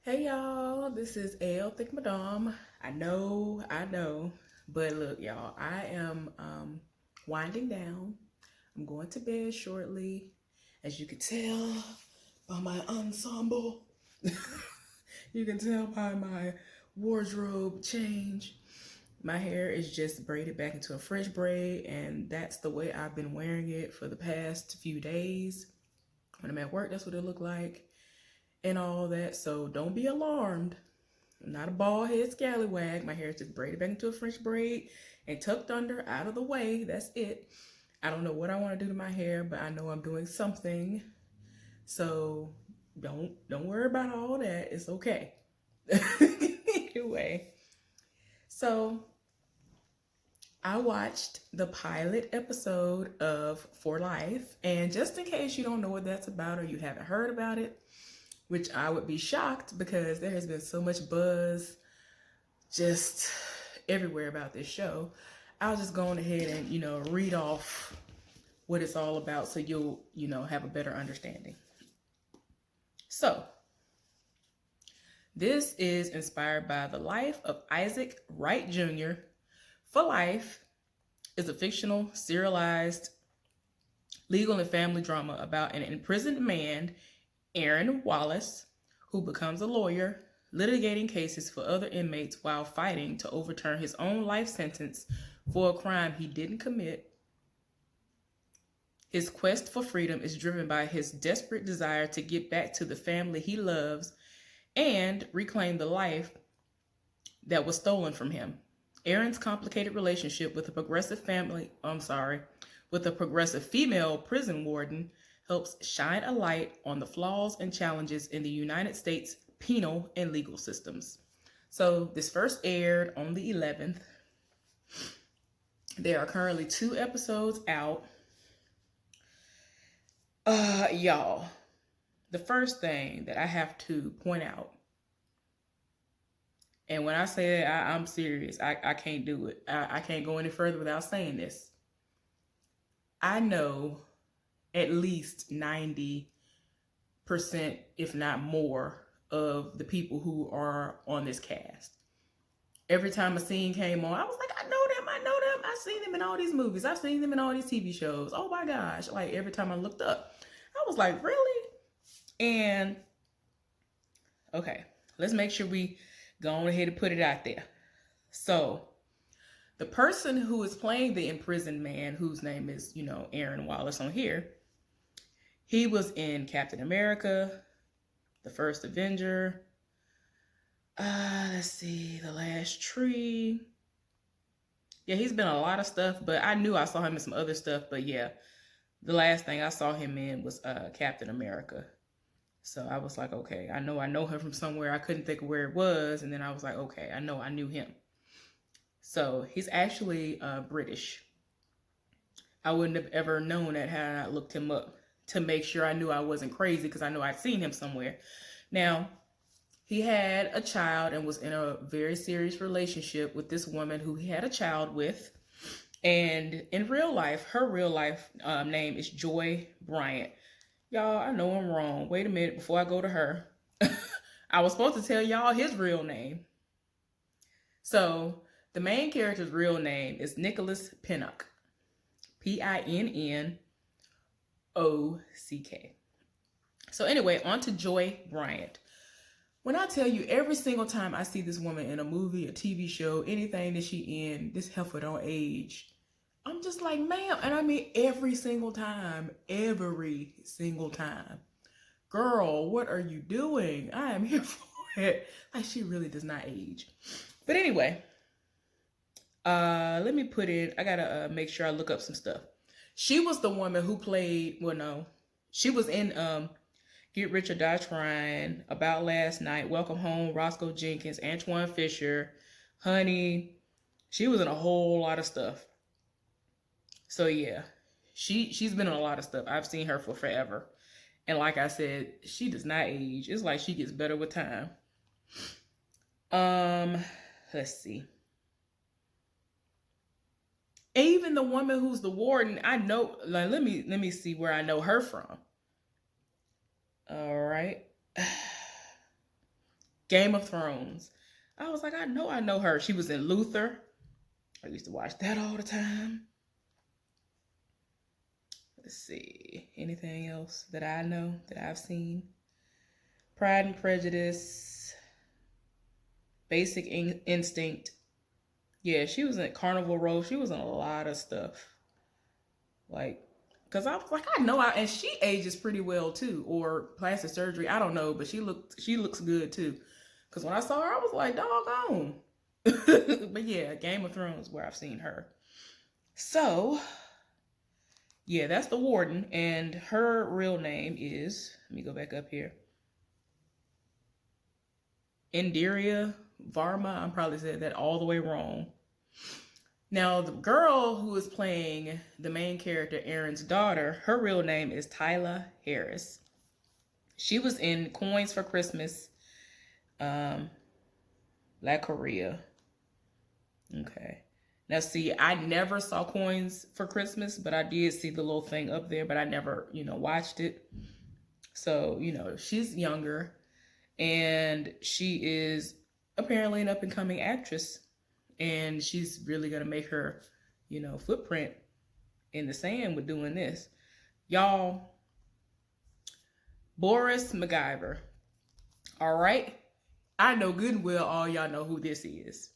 Hey y'all, this is Elle Thick Madame. I know, but look, y'all, I am winding down. I'm going to bed shortly, as you can tell by my ensemble. You can tell by my wardrobe change. My hair is just braided back into a French braid, and that's the way I've been wearing it for the past few days. When I'm at work, that's what it looked like and all that. So don't be alarmed. I'm not a bald head scallywag. My hair is just braided back into a French braid and tucked under, out of the way. That's it. I don't know what I want to do to my hair, but I know I'm doing something. So don't worry about all that. It's okay. Anyway, so I watched the pilot episode of For Life, and just in case you don't know what that's about or you haven't heard about it, which I would be shocked because there has been so much buzz just everywhere about this show. I'll just go on ahead and, read off what it's all about so you'll, have a better understanding. So, this is inspired by the life of Isaac Wright Jr. For Life is a fictional, serialized legal and family drama about an imprisoned man, Aaron Wallace, who becomes a lawyer, litigating cases for other inmates while fighting to overturn his own life sentence for a crime he didn't commit. His quest for freedom is driven by his desperate desire to get back to the family he loves and reclaim the life that was stolen from him. Aaron's complicated relationship with a progressive female prison warden helps shine a light on the flaws and challenges in the United States penal and legal systems. So this first aired on the 11th. There are currently 2 episodes out. Y'all, the first thing that I have to point out, and when I say that, I'm serious. I can't do it. I can't go any further without saying this. I know at least 90%, if not more, of the people who are on this cast. Every time a scene came on, I was like, I know them. I've seen them in all these movies. I've seen them in all these TV shows. Oh my gosh. Like every time I looked up, I was like, really? And okay, let's make sure we go on ahead and put it out there. So the person who is playing the imprisoned man, whose name is, Aaron Wallace on here, he was in Captain America, The First Avenger, let's see, The Last Tree. Yeah, he's been a lot of stuff, but I knew I saw him in some other stuff. But yeah, the last thing I saw him in was Captain America. So I was like, okay, I know him from somewhere. I couldn't think of where it was. And then I was like, okay, I knew him. So he's actually British. I wouldn't have ever known that had I not looked him up to make sure I knew I wasn't crazy, because I know I'd seen him somewhere. Now, he had a child and was in a very serious relationship with this woman who he had a child with. And in real life, her real life name is Joy Bryant. Y'all, I know I'm wrong. Wait a minute before I go to her. I was supposed to tell y'all his real name. So the main character's real name is Nicholas Pinnock. Pinnock. So anyway, on to Joy Bryant. When I tell you, every single time I see this woman in a movie, a TV show, anything that she in, this heifer don't age. I'm just like, ma'am. And I mean every single time. Girl, what are you doing? I am here for it. Like, she really does not age. But anyway, let me put in, I gotta make sure I look up some stuff. She was the woman who played, she was in Get Rich or Die Trying, About Last Night, Welcome Home, Roscoe Jenkins, Antoine Fisher, Honey. She was in a whole lot of stuff. So yeah, she's been in a lot of stuff. I've seen her for forever. And like I said, she does not age. It's like she gets better with time. Let's see. Even the woman who's the warden, I know, like, let me see where I know her from. All right. Game of Thrones. I was like, I know her. She was in Luther. I used to watch that all the time. Let's see. Anything else that I know that I've seen? Pride and Prejudice. Basic Instinct. Yeah, she was in Carnival Row. She was in a lot of stuff. Like, because I was like, and she ages pretty well too, or plastic surgery. I don't know, but she looks good too. Because when I saw her, I was like, doggone. But yeah, Game of Thrones where I've seen her. So, yeah, that's the warden, and her real name is, let me go back up here, Indira Varma. I'm probably said that all the way wrong. Now, the girl who is playing the main character, Aaron's daughter, her real name is Tyla Harris. She was in Coins for Christmas, La Korea. Okay. Now, see, I never saw Coins for Christmas, but I did see the little thing up there, but I never, watched it. So, she's younger, and she is apparently an up-and-coming actress, and she's really going to make her, footprint in the sand with doing this. Y'all, Boris MacGyver. All right? I know good and well all y'all know who this is.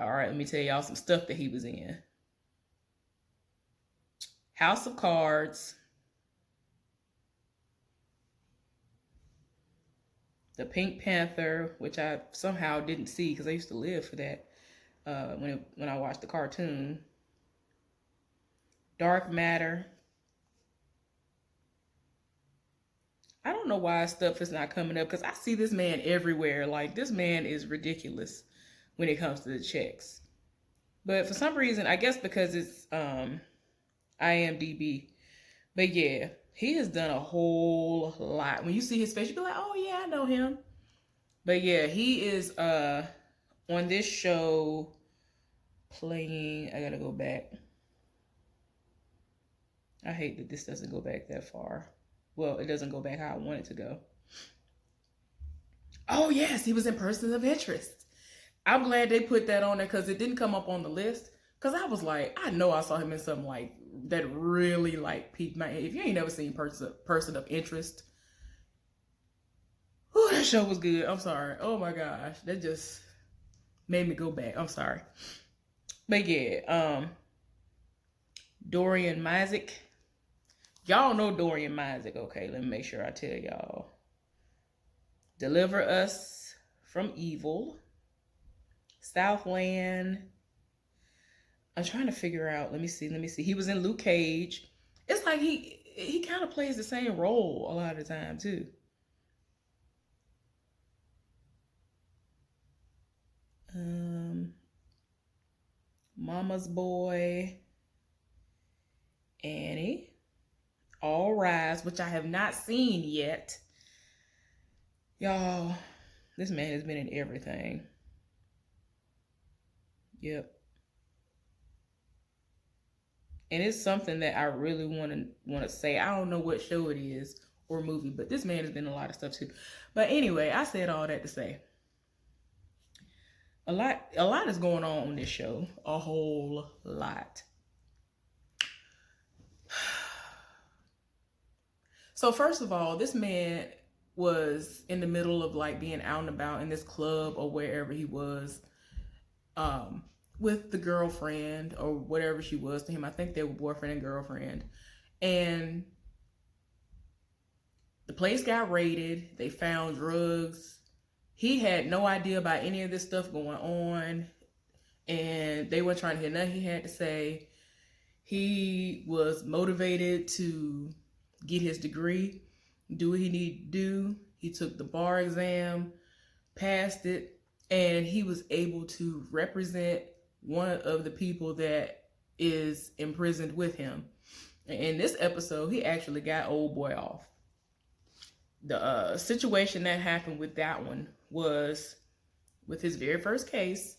All right, let me tell y'all some stuff that he was in. House of Cards. The Pink Panther, which I somehow didn't see because I used to live for that when I watched the cartoon. Dark Matter. I don't know why stuff is not coming up because I see this man everywhere. Like, this man is ridiculous when it comes to the checks. But for some reason, I guess because it's IMDb. But yeah, he has done a whole lot. When you see his face, you be like, oh yeah, I know him. But yeah, he is on this show playing, I gotta go back. I hate that this doesn't go back that far. Well, it doesn't go back how I want it to go. Oh yes, he was in Persons of Interest. I'm glad they put that on there because it didn't come up on the list. Because I was like, I know I saw him in something like that really like piqued my. If you ain't never seen Person of Interest, oh, that show was good. I'm sorry. Oh my gosh, that just made me go back. I'm sorry. But yeah, Dorian Mazik. Y'all know Dorian Mazik. Okay, let me make sure I tell y'all. Deliver Us from Evil. Southland. I'm trying to figure out. Let me see. He was in Luke Cage. It's like he kind of plays the same role a lot of the time too. Mama's Boy. Annie. All Rise, which I have not seen yet. Y'all, this man has been in everything. Yep. And it's something that I really want to say. I don't know what show it is or movie, but this man has been in a lot of stuff too. But anyway, I said all that to say a lot is going on this show. A whole lot. So first of all, this man was in the middle of like being out and about in this club or wherever he was, with the girlfriend or whatever she was to him. I think they were boyfriend and girlfriend. And the place got raided. They found drugs. He had no idea about any of this stuff going on. And they weren't trying to hear nothing he had to say. He was motivated to get his degree, do what he needed to do. He took the bar exam, passed it, and he was able to represent one of the people that is imprisoned with him. In this episode, he actually got old boy off. The situation that happened with that one was with his very first case.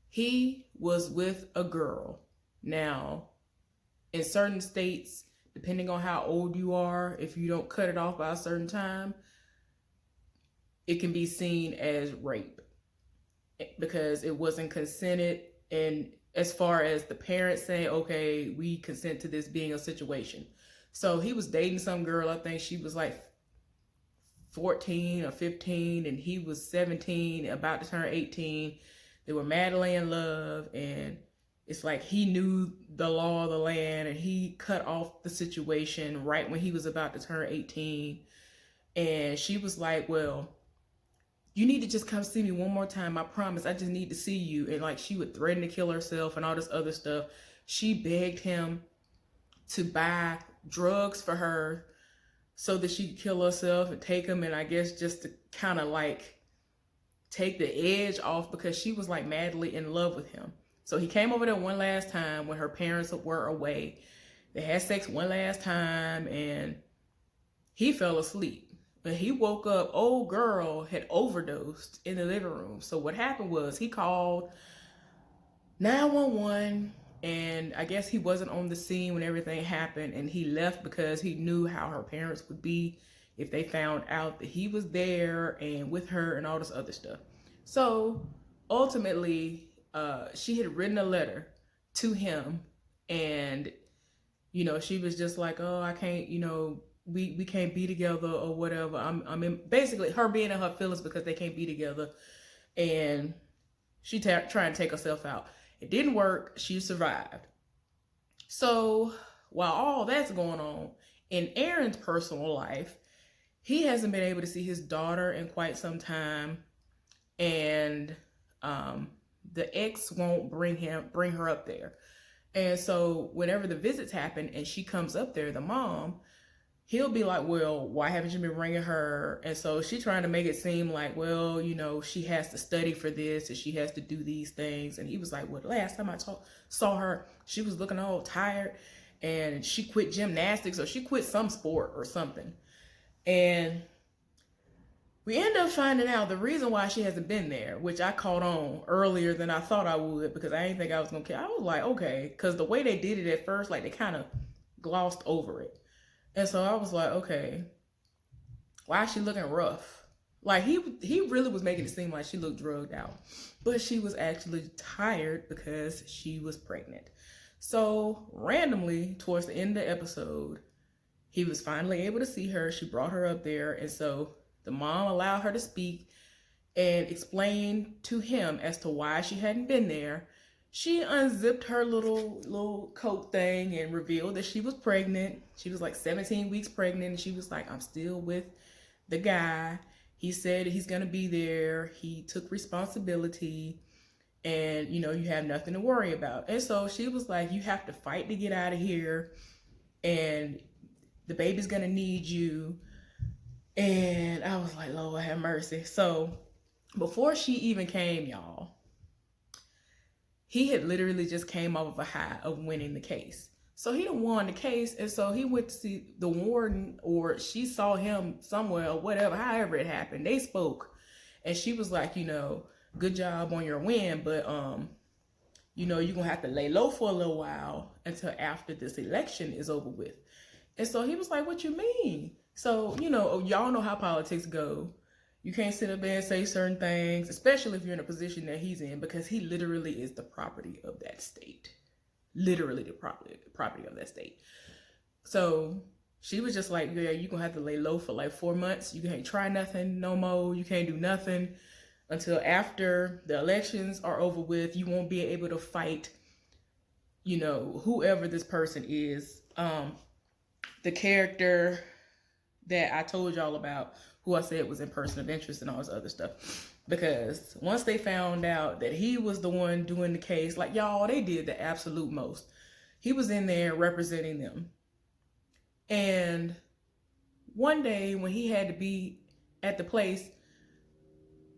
He was with a girl. Now, in certain states, depending on how old you are, if you don't cut it off by a certain time, it can be seen as rape because it wasn't consented. And as far as the parents saying, okay, we consent to this being a situation. So he was dating some girl, I think she was like 14 or 15, and he was 17, about to turn 18. They were madly in love, and it's like he knew the law of the land, and he cut off the situation right when he was about to turn 18. And she was like, well, you need to just come see me one more time. I promise. I just need to see you. And like, she would threaten to kill herself and all this other stuff. She begged him to buy drugs for her so that she could kill herself and take them. And I guess just to kind of like take the edge off, because she was like madly in love with him. So he came over there one last time when her parents were away. They had sex one last time, and he fell asleep. When he woke up, old girl had overdosed in the living room. So what happened was he called 911, and I guess he wasn't on the scene when everything happened, and he left because he knew how her parents would be if they found out that he was there and with her and all this other stuff. So ultimately, she had written a letter to him, and she was just like, oh, I can't, we can't be together or whatever. I'm in, basically her being in her feelings because they can't be together, and she trying to take herself out. It didn't work. She survived. So while all that's going on in Aaron's personal life, he hasn't been able to see his daughter in quite some time, and the ex won't bring her up there. And so whenever the visits happen and she comes up there, the mom, he'll be like, well, why haven't you been bringing her? And so she's trying to make it seem like, well, she has to study for this and she has to do these things. And he was like, well, the last time I saw her, she was looking all tired and she quit gymnastics, or she quit some sport or something. And we end up finding out the reason why she hasn't been there, which I caught on earlier than I thought I would, because I didn't think I was going to care. I was like, okay, because the way they did it at first, like they kind of glossed over it. And so I was like, okay, why is she looking rough? Like he really was making it seem like she looked drugged out, but she was actually tired because she was pregnant. So randomly towards the end of the episode, he was finally able to see her. She brought her up there. And so the mom allowed her to speak and explain to him as to why she hadn't been there. She unzipped her little coat thing and revealed that she was pregnant. She was like 17 weeks pregnant. And she was like, I'm still with the guy. He said he's going to be there. He took responsibility. And, you have nothing to worry about. And so she was like, you have to fight to get out of here. And the baby's going to need you. And I was like, Lord have mercy. So before she even came, y'all, he had literally just came off of a high of winning the case. So he done won the case. And so he went to see the warden, or she saw him somewhere or whatever, however it happened. They spoke. And she was like, good job on your win. But, you're going to have to lay low for a little while until after this election is over with. And so he was like, what you mean? So, y'all know how politics go. You can't sit up there and say certain things, especially if you're in a position that he's in, because he literally is the property of that state. Literally the property of that state. So she was just like, yeah, you're going to have to lay low for like 4 months. You can't try nothing no more. You can't do nothing until after the elections are over with. You won't be able to fight, whoever this person is. The character that I told y'all about, who I said was in person of interest and all this other stuff. Because once they found out that he was the one doing the case, like, y'all, they did the absolute most. He was in there representing them. And one day when he had to be at the place,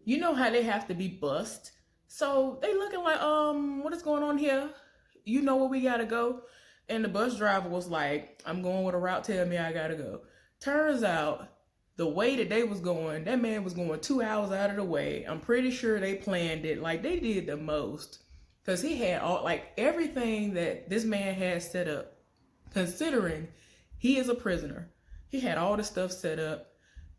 you know how they have to be bussed. So they looking like, what is going on here? You know where we gotta go? And the bus driver was like, I'm going where the route tell me I gotta go. Turns out, the way that they was going, that man was going 2 hours out of the way. I'm pretty sure they planned it. Like, they did the most. Because he had everything that this man had set up, considering He is a prisoner. He had all the stuff set up,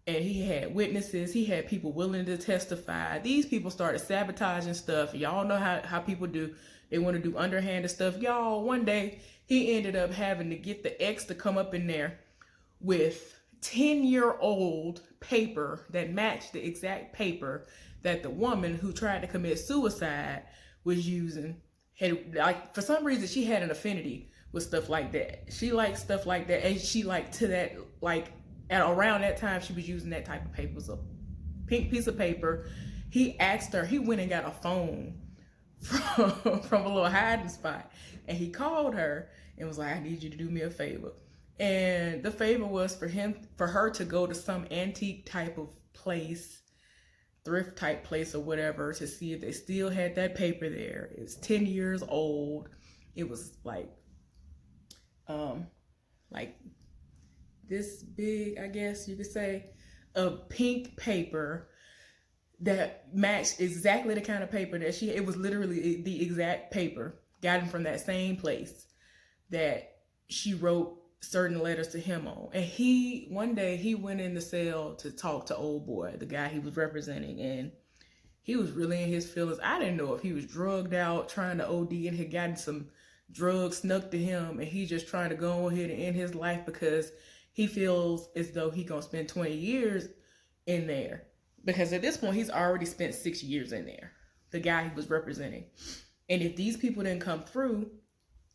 and he had witnesses. He had people willing to testify. These people started sabotaging stuff. Y'all know how people do. They want to do underhanded stuff. Y'all, one day he ended up having to get the ex to come up in there with 10-year-old paper that matched the exact paper that the woman who tried to commit suicide was using. Had, like, for some reason, she had an affinity with stuff like that. She liked stuff like that, and she liked to that, like, at around that time she was using that type of paper. It was a pink piece of paper. He asked her, he went and got a phone from a little hiding spot, and he called her and was like, I need you to do me a favor. And the favor was for her to go to some antique type of place, thrift type place or whatever, to see if they still had that paper there. It's 10 years old. It was like this big, I guess you could say, of pink paper that matched exactly the kind of paper that it was literally the exact paper gotten from that same place that she wrote certain letters to him on. And one day he went in the cell to talk to old boy, the guy he was representing, and he was really in his feelings. I didn't know if he was drugged out, trying to OD, and had gotten some drugs snuck to him, and he's just trying to go ahead and end his life because he feels as though he gonna spend 20 years in there. Because at this point, he's already spent 6 years in there, the guy he was representing. And if these people didn't come through,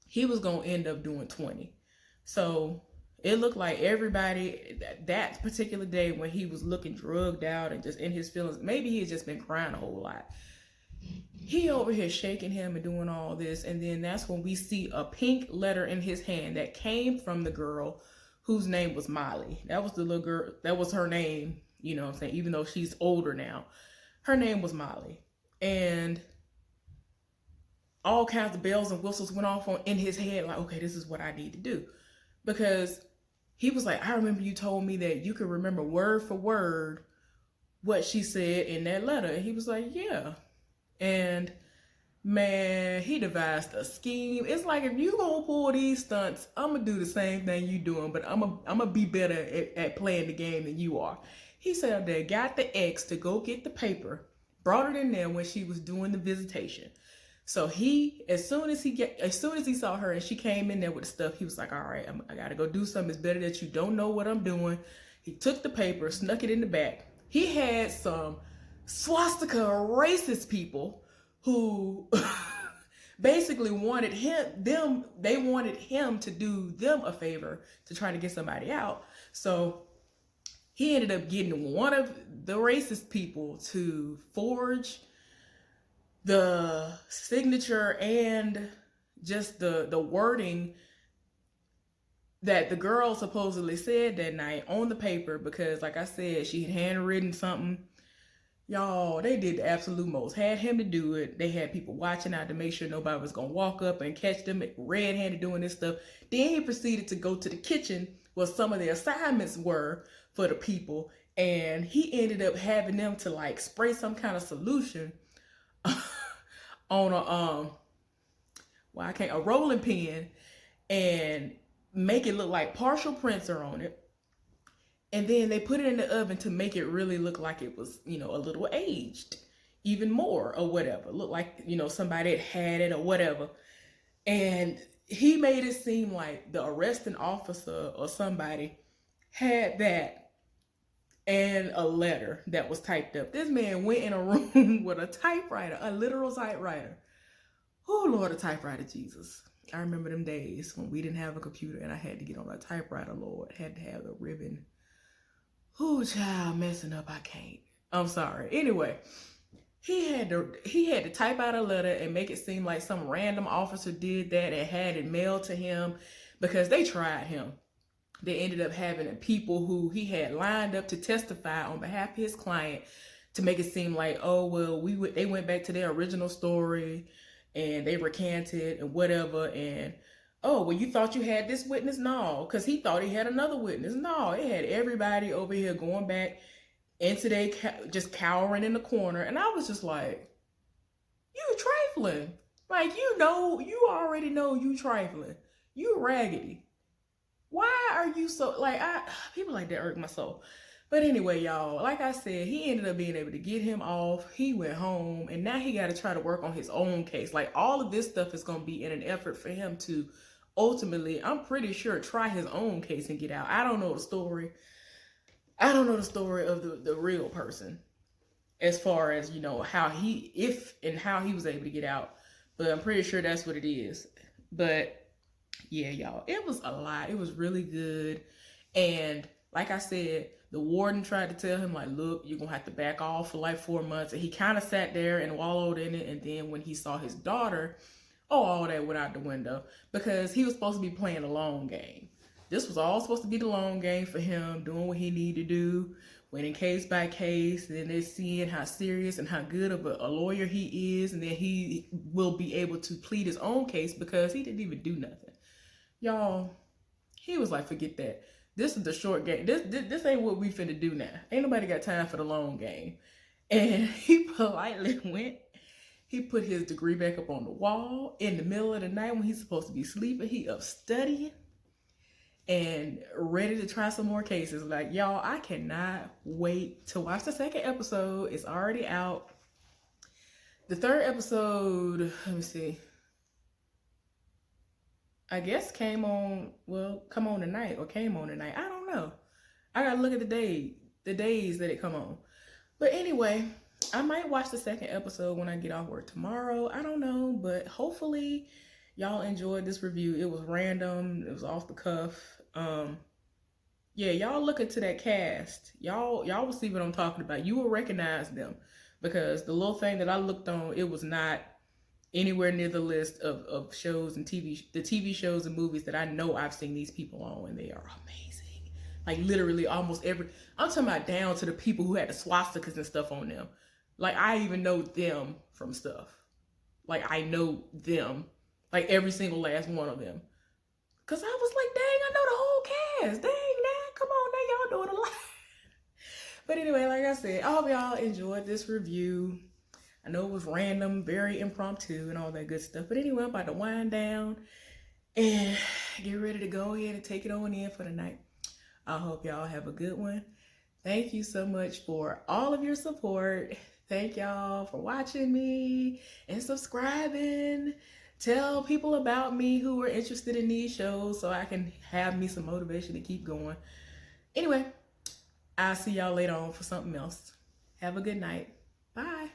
he was going to end up doing 20. So it looked like everybody, that particular day when he was looking drugged out and just in his feelings, maybe he had just been crying a whole lot. He over here shaking him and doing all this. And then that's when we see a pink letter in his hand that came from the girl whose name was Molly. That was the little girl, that was her name. You know what I'm saying? Even though she's older now, her name was Molly. And all kinds of bells and whistles went off in his head, like, okay, this is what I need to do. Because he was like, I remember you told me that you could remember word for word what she said in that letter. And he was like, yeah. And man, he devised a scheme. It's like, if you gonna pull these stunts, I'm gonna do the same thing you doing, but I'm gonna be better at playing the game than you are. He said they got the ex to go get the paper, brought it in there when she was doing the visitation. So as soon as he saw her and she came in there with the stuff, he was like, all right, I gotta go do something. It's better that you don't know what I'm doing. He took the paper, snuck it in the back. He had some swastika racist people who basically wanted him to do them a favor to try to get somebody out. So he ended up getting one of the racist people to forge the signature and just the wording that the girl supposedly said that night on the paper, because like I said, she had handwritten something. Y'all, they did the absolute most. Had him to do it. They had people watching out to make sure nobody was going to walk up and catch them red-handed doing this stuff. Then he proceeded to go to the kitchen where some of the assignments were for the people, and he ended up having them to like spray some kind of solution on a rolling pin and make it look like partial prints are on it. And then they put it in the oven to make it really look like it was, a little aged, even more or whatever. Look like, somebody had it or whatever. And he made it seem like the arresting officer or somebody had that and a letter that was typed up. This man went in a room with a typewriter, a literal typewriter. Oh, Lord, a typewriter, Jesus. I remember them days when we didn't have a computer and I had to get on a typewriter, Lord. Had to have the ribbon. Oh, child, messing up, I can't. I'm sorry. Anyway, he had to type out a letter and make it seem like some random officer did that and had it mailed to him, because they tried him. They ended up having people who he had lined up to testify on behalf of his client to make it seem like, oh, well, they went back to their original story and they recanted and whatever. And, oh, well, you thought you had this witness? No, because he thought he had another witness. No, it had everybody over here going back into just cowering in the corner. And I was just like, you trifling. Like, you already know you trifling. You raggedy. Why are you so like people like that irk my soul. But anyway, y'all, like I said, he ended up being able to get him off. He went home and now he got to try to work on his own case. Like all of this stuff is going to be in an effort for him to ultimately, I'm pretty sure, try his own case and get out. I don't know the story. I don't know the story of the real person as far as, you know, how he was able to get out. But I'm pretty sure that's what it is. But yeah, y'all, it was a lot. It was really good. And like I said, the warden tried to tell him, like, look, you're going to have to back off for like 4 months. And he kind of sat there and wallowed in it. And then when he saw his daughter, all that went out the window because he was supposed to be playing a long game. This was all supposed to be the long game for him, doing what he needed to do, winning case by case, and then they're seeing how serious and how good of a lawyer he is, and then he will be able to plead his own case because he didn't even do nothing. Y'all, he was like, forget that. This is the short game. This ain't what we finna do now. Ain't nobody got time for the long game. And he politely went. He put his degree back up on the wall in the middle of the night when he's supposed to be sleeping. He up studying and ready to try some more cases. Like, y'all, I cannot wait to watch the second episode. It's already out. The third episode, let me see, I guess came on tonight or came on tonight. I don't know. I gotta look at the days that it come on. But anyway, I might watch the second episode when I get off work tomorrow. I don't know, but hopefully y'all enjoyed this review. It was random. It was off the cuff. Yeah, y'all look into that cast. Y'all will see what I'm talking about. You will recognize them because the little thing that I looked on, it was not anywhere near the list of shows and TV shows and movies that I know I've seen these people on, and they are amazing. Like literally almost every, I'm talking about down to the people who had the swastikas and stuff on them. Like I even know them from stuff. Like I know them, like every single last one of them. Cause I was like, dang, I know the whole cast. Dang, man, come on, now y'all doing a lot. But anyway, like I said, I hope y'all enjoyed this review. I know it was random, very impromptu and all that good stuff. But anyway, I'm about to wind down and get ready to go ahead and take it on in for the night. I hope y'all have a good one. Thank you so much for all of your support. Thank y'all for watching me and subscribing. Tell people about me who are interested in these shows so I can have me some motivation to keep going. Anyway, I'll see y'all later on for something else. Have a good night. Bye.